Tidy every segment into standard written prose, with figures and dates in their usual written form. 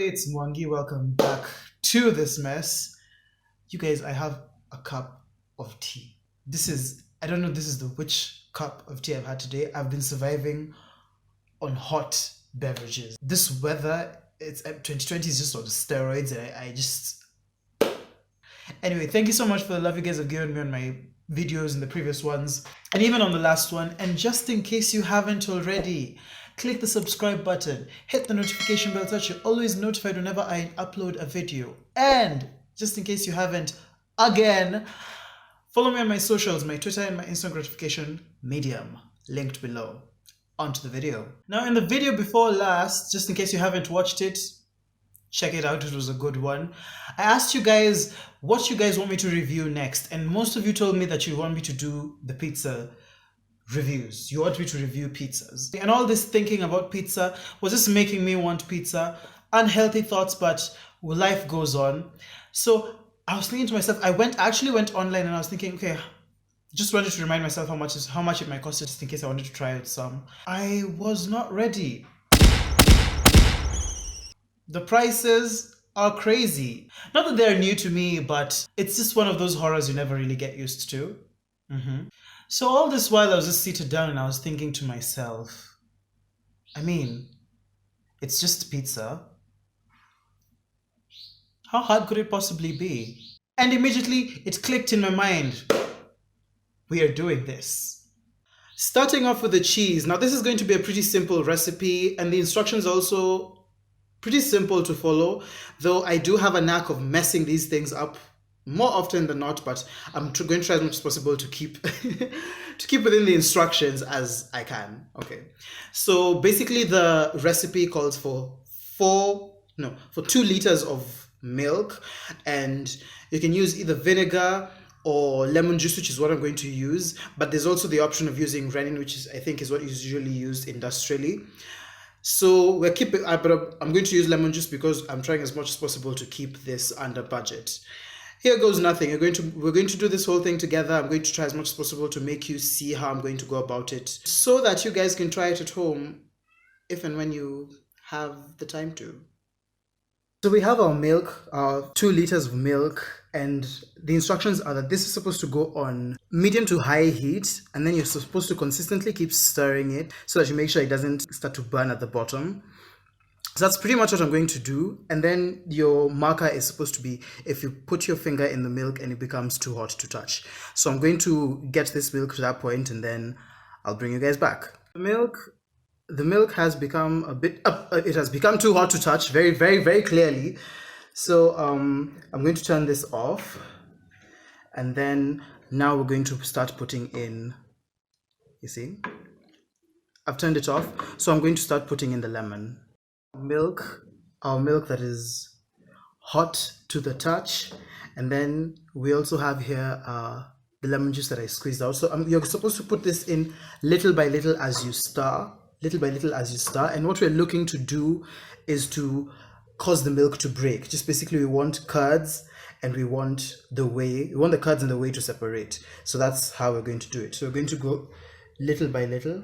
It's Mwangi. Welcome back to this mess. You guys, I have a cup of tea. I don't know, this is which cup of tea I've had today. I've been surviving on hot beverages. This weather, it's 2020 is just on steroids, and I just. Anyway, thank you so much for the love you guys have given me on my videos and the previous ones, and even on the last one. And just in case you haven't already, click the subscribe button, hit the notification bell so that you're always notified whenever I upload a video. And just in case you haven't, again, follow me on my socials, my Twitter and my instant gratification medium, linked below. On to the video. Now, in the video before last, just in case you haven't watched it, check it out, it was a good one. I asked you guys what you guys want me to review next, and most of you told me that you want me to do the pizza reviews. You want me to review pizzas. And all this thinking about pizza was just making me want pizza. Unhealthy thoughts, but life goes on. So I was thinking to myself, I actually went online and I was thinking, okay, just wanted to remind myself how much it might cost, just in case I wanted to try out some. I was not ready. The prices are crazy. Not that they're new to me, but it's just one of those horrors you never really get used to. So all this while I was just seated down and I was thinking to myself, I mean, it's just pizza. How hard could it possibly be? And immediately it clicked in my mind. We are doing this. Starting off with the cheese. Now this is going to be a pretty simple recipe, and the instructions also pretty simple to follow, though I do have a knack of messing these things up more often than not, but I'm going to try as much as possible to keep to keep within the instructions as I can. Okay, so basically the recipe calls for 2 liters of milk, and you can use either vinegar or lemon juice, which is what I'm going to use, but there's also the option of using rennet, which I think is what is usually used industrially. So I'm going to use lemon juice because I'm trying as much as possible to keep this under budget. Here goes nothing. We're going to do this whole thing together. I'm going to try as much as possible to make you see how I'm going to go about it, so that you guys can try it at home if and when you have the time to. So we have our milk, our 2 liters of milk, and the instructions are that this is supposed to go on medium to high heat, and then you're supposed to consistently keep stirring it so that you make sure it doesn't start to burn at the bottom. So that's pretty much what I'm going to do. And then your marker is supposed to be if you put your finger in the milk and it becomes too hot to touch. So I'm going to get this milk to that point, and then I'll bring you guys back. The milk has become it has become too hot to touch, very, very, very clearly. So I'm going to turn this off, and then now we're going to start putting in, you see, I've turned it off. So I'm going to start putting in the lemon. Our milk that is hot to the touch, and then we also have here the lemon juice that I squeezed out. So you're supposed to put this in little by little as you stir. And what we're looking to do is to cause the milk to break. Just basically, we want curds, and we want the curds and the whey to separate. So that's how we're going to do it. So we're going to go little by little.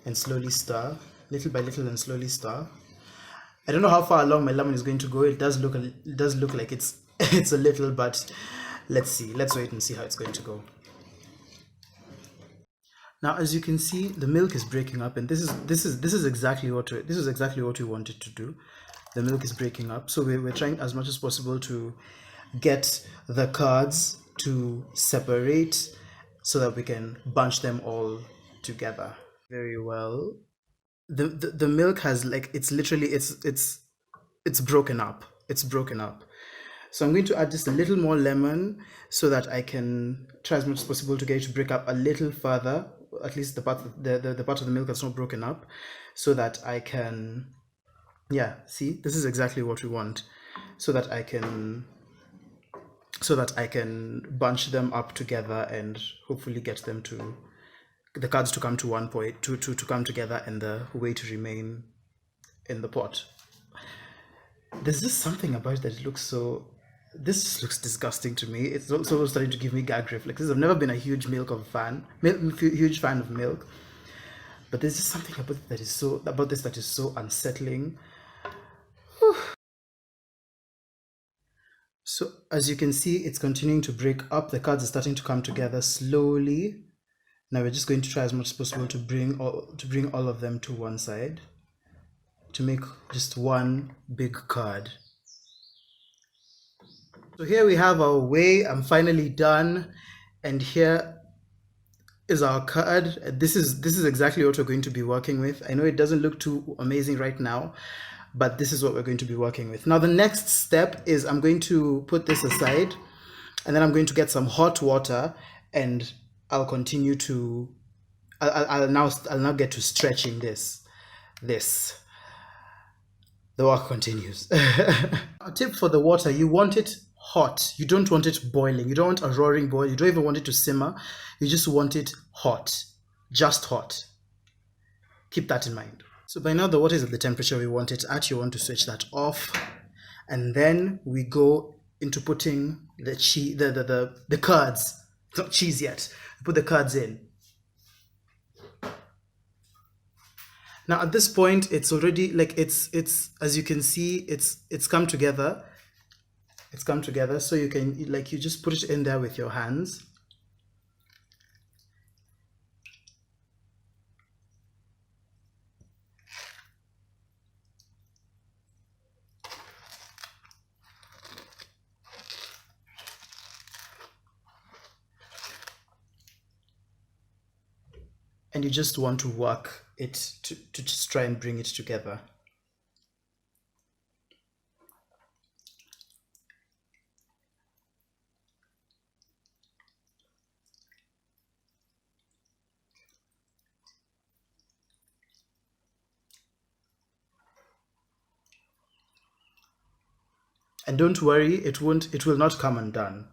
And slowly stir, little by little, and slowly stir. I don't know how far along my lemon is going to go. It does look like it's a little, but let's see. Let's wait and see how it's going to go. Now, as you can see, the milk is breaking up, and this is exactly what we wanted to do. The milk is breaking up, so we're trying as much as possible to get the curds to separate so that we can bunch them all together very well. The milk has, like, it's broken up. So I'm going to add just a little more lemon so that I can try as much as possible to get it to break up a little further, at least the part of the milk that's not broken up, so that I can, see, this is exactly what we want, so that I can bunch them up together and hopefully get them to the curds to come to one point, to come together, and the whey to remain in the pot. There's just something about it that it looks so This looks disgusting to me. It's also starting to give me gag reflexes. I've never been a huge huge fan of milk, but there's just something about this that is so unsettling. So as you can see, it's continuing to break up. The cards are starting to come together slowly. Now we're just going to try as much as possible to bring all of them to one side to make just one big card. So here we have our way. I'm finally done, and here is our card. This is exactly what we're going to be working with. I know it doesn't look too amazing right now, but this is what we're going to be working with. Now the next step is I'm going to put this aside, and then I'm going to get some hot water, and I'll continue to I'll now get to stretching this. The work continues. A tip for the water: you want it hot. You don't want it boiling. You don't want a roaring boil. You don't even want it to simmer. You just want it hot, just hot. Keep that in mind. So by now the water is at the temperature we want it at. You want to switch that off, and then we go into putting the cheese, the curds. It's not cheese yet. Put the curds in. Now at this point, it's already like it's as you can see, it's come together. It's come together, so you can you just put it in there with your hands. And you just want to work it to just try and bring it together. And don't worry, it will not come undone.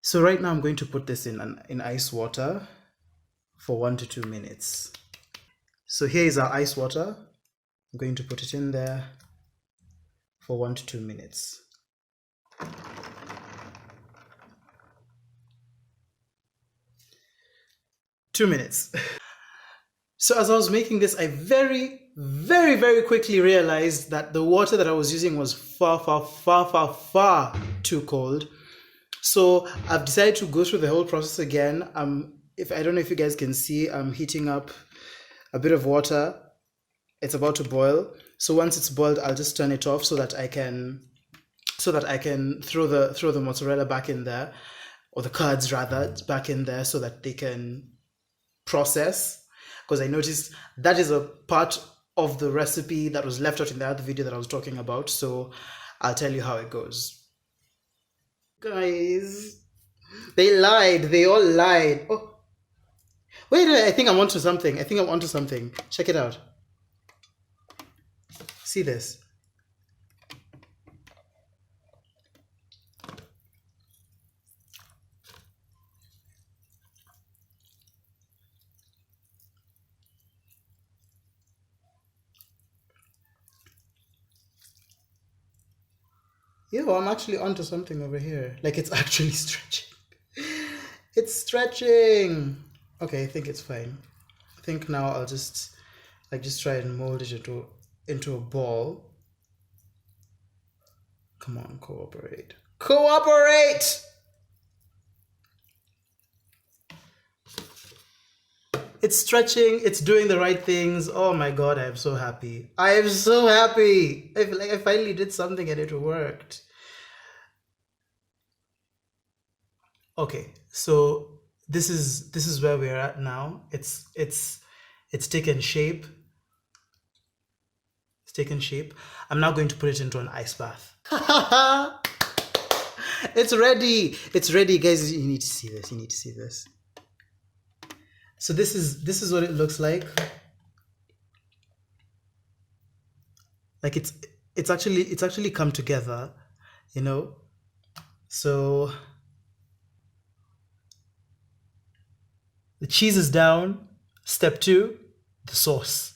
So right now I'm going to put this in ice water for 1 to 2 minutes. So here is our ice water. I'm going to put it in there for 1 to 2 minutes. Two minutes. So as I was making this, I very, very, very quickly realized that the water that I was using was far, far, far, far, far too cold. So I've decided to go through the whole process again. I don't know if you guys can see, I'm heating up a bit of water. It's about to boil. So once it's boiled, I'll just turn it off so that I can throw the mozzarella back in there, or the curds rather, back in there so that they can process. Because I noticed that is a part of the recipe that was left out in the other video that I was talking about. So I'll tell you how it goes. Guys, they lied. They all lied. Oh, wait, I think I'm onto something. Check it out. See this? Yo, I'm actually onto something over here. Like, it's actually stretching. It's stretching. Okay, I think it's fine. I think now I'll just try and mold it into a ball. Come on, cooperate. Cooperate! It's stretching, it's doing the right things. Oh my god, I am so happy. I am so happy. I feel like I finally did something and it worked. Okay, so this is where we're at now. It's taken shape. It's taken shape. I'm now going to put it into an ice bath. It's ready. It's ready, guys. You need to see this. So this is what it looks like. Like it's actually come together, you know. So the cheese is down. Step two, the sauce.